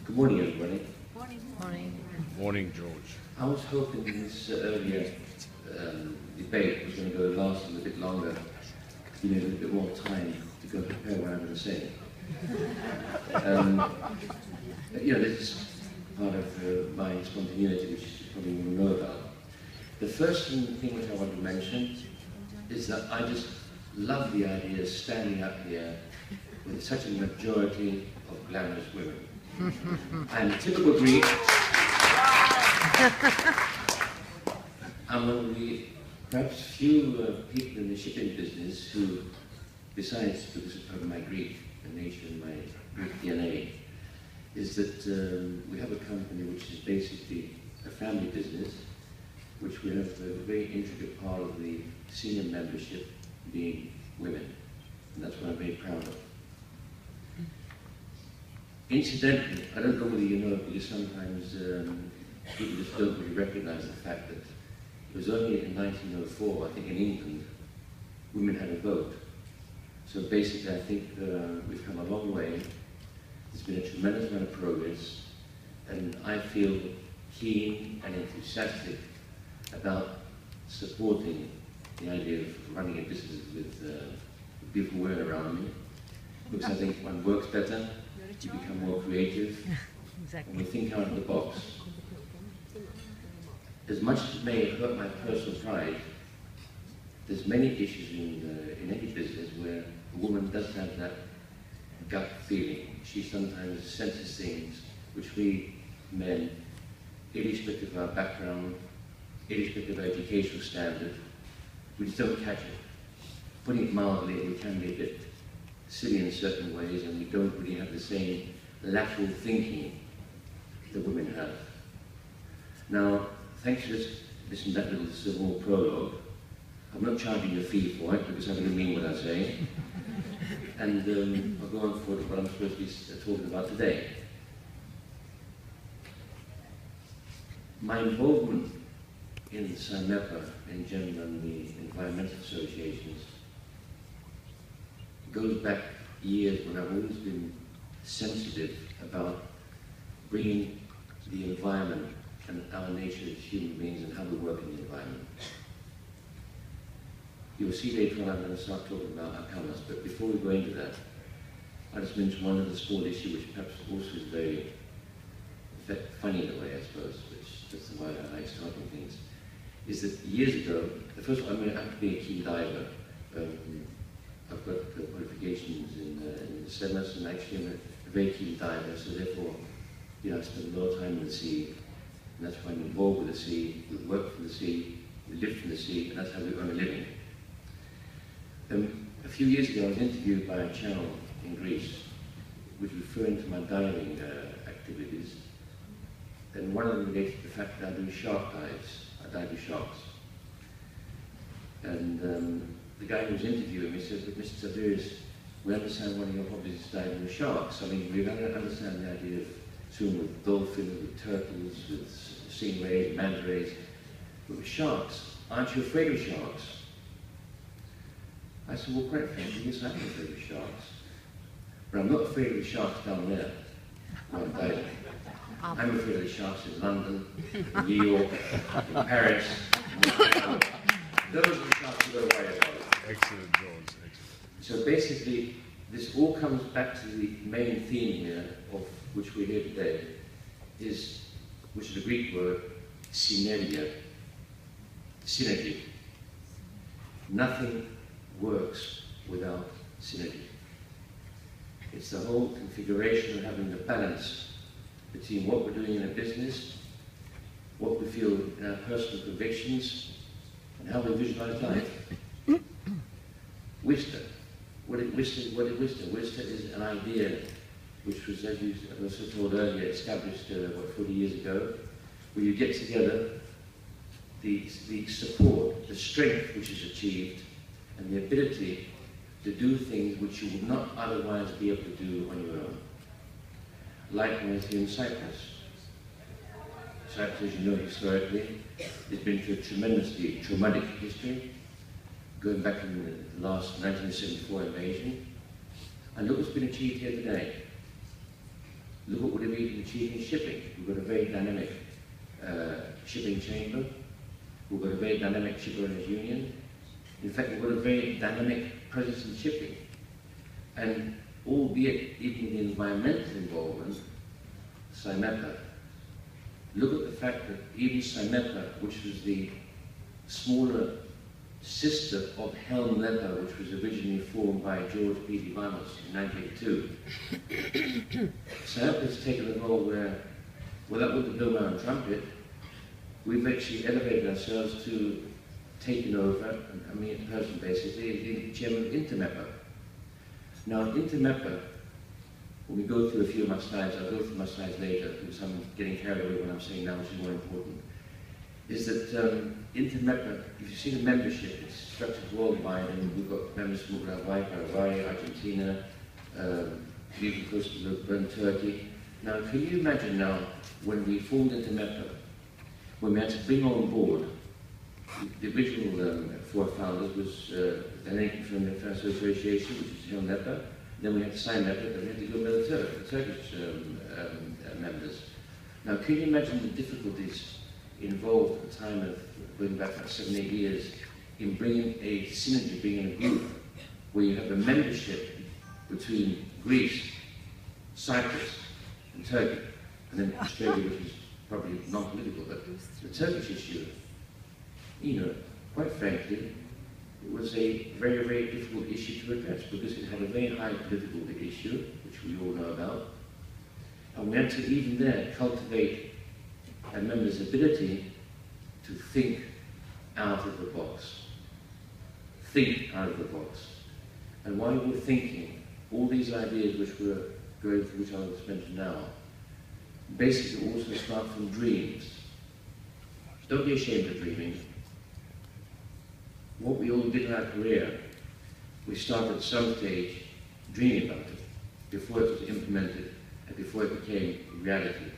Good morning, everybody. Morning. Morning. Morning, George. I was hoping this earlier debate was going to go last a little bit longer, give me a little bit more time to go prepare what I'm going to say. This is part of my spontaneity, which you probably will know about. The first thing which I want to mention is that I just love the idea of standing up here with such a majority of glamorous women. I'm a typical Greek. I'm one of the perhaps few people in the shipping business who, besides because of my Greek nature and my Greek DNA, is that we have a company which is basically a family business, which we have a very intricate part of the senior membership being women, and that's what I'm very proud of. Incidentally, I don't know whether you know, because sometimes people just don't really recognize the fact that it was only in 1904, I think in England, women had a vote. So basically I think we've come a long way. There's been a tremendous amount of progress, and I feel keen and enthusiastic about supporting the idea of running a business with beautiful women around me, because I think one works better, you become more creative, Exactly. and we think out of the box. As much as it may hurt my personal pride, there's many issues in any business where a woman doesn't have that gut feeling. She sometimes senses things which we men, irrespective of our background, irrespective of our educational standard, we just don't catch it. Putting it mildly, we can be a bit silly in certain ways, and we don't really have the same lateral thinking that women have. Now, thanks to this that little civil prologue, I'm not charging a fee for it because I really mean what I say, and I'll go on for what I'm supposed to be talking about today. My involvement in SAMEPA in general and the environmental associations goes back years when I've always been sensitive about bringing the environment and our nature as human beings and how we work in the environment. You'll see later on I'm going to start talking about our colours, but before we go into that, I'll just mention one other small issue which perhaps also is very funny in a way, I suppose, which that's why I like starting things, is that years ago, first of all, I'm going to have to be a keen diver. I've got qualifications in SEMAS, and actually I'm a very keen diver, so therefore, I spend a lot of time in the sea, and that's why I'm involved with the sea, we work from the sea, we live from the sea, and that's how we earn a living. A few years ago, I was interviewed by a channel in Greece, which was referring to my diving activities, and one of them related to the fact that I do shark dives. I dive with sharks. And the guy who was interviewing me said, "But Mr. TSAVLIRIS, we understand one of your hobbies is diving with sharks. I mean, we understand the idea of swimming with dolphins, with turtles, with stingrays, manta rays, but with sharks, aren't you afraid of sharks?" I said, "Well, quite frankly, yes, I'm afraid of sharks. But I'm not afraid of the sharks down there when I'm diving. I'm afraid of the sharks in London, in New York, in Paris. Those are the sharks you got to worry about." Excellent, George. Excellent. So basically, this all comes back to the main theme here, of which we're here today, which is the Greek word, synergia, synergy. Nothing works without synergy. It's the whole configuration of having the balance between what we're doing in a business, what we feel in our personal convictions, and how we visualize life. WISTA. What is WISTA? WISTA is an idea which was, as you also told earlier, established 40 years ago, where you get together the support, the strength which is achieved, and the ability to do things which you would not otherwise be able to do on your own. Likewise here in Cyprus. Cyprus, as you know, historically, has been through a tremendously traumatic history, going back in the last 1974 invasion, and look what's been achieved here today. Look at what we've achieved in shipping. We've got a very dynamic shipping chamber. We've got a very dynamic shipowners union. In fact, we've got a very dynamic presence in shipping. And albeit even the environmental involvement, SIMEPA, look at the fact that even SIMEPA, which was the smaller sister of Helm Leather, which was originally formed by George P.D. Vanos in 1982, SIMEPA has taken a role where, without with the blow my own trumpet, we've actually elevated ourselves to taking over, and me in person basically, the chairman of INTERMEPA. Now, INTERMEPA, when we go through a few of my slides, I'll go through my slides later because I'm getting carried away when I'm saying now, which is more important, is that INTERMEPA, if you see the membership, it's structured worldwide, and we've got members from Paraguay, Argentina, even close to Lisbon, Turkey. Now, can you imagine now, when we formed INTERMEPA, when we had to bring on board the original four founders was an agent from the French Association, which is Helm Leather. Then we had to sign that, and we had to go by the Turkish members. Now, can you imagine the difficulties involved at the time of going back about 7, 8 years in bringing a synergy, bringing a group where you have a membership between Greece, Cyprus, and Turkey, and then Australia, which is probably non-political, but the Turkish issue, you know, quite frankly, it was a very, very difficult issue to address because it had a very high political issue, which we all know about. And we had to even there cultivate a member's ability to think out of the box. Think out of the box. And while we're thinking, all these ideas which we're going through, which I'll mention now, basically also start from dreams. Don't be ashamed of dreaming. What we all did in our career, we started at some stage dreaming about it before it was implemented and before it became reality.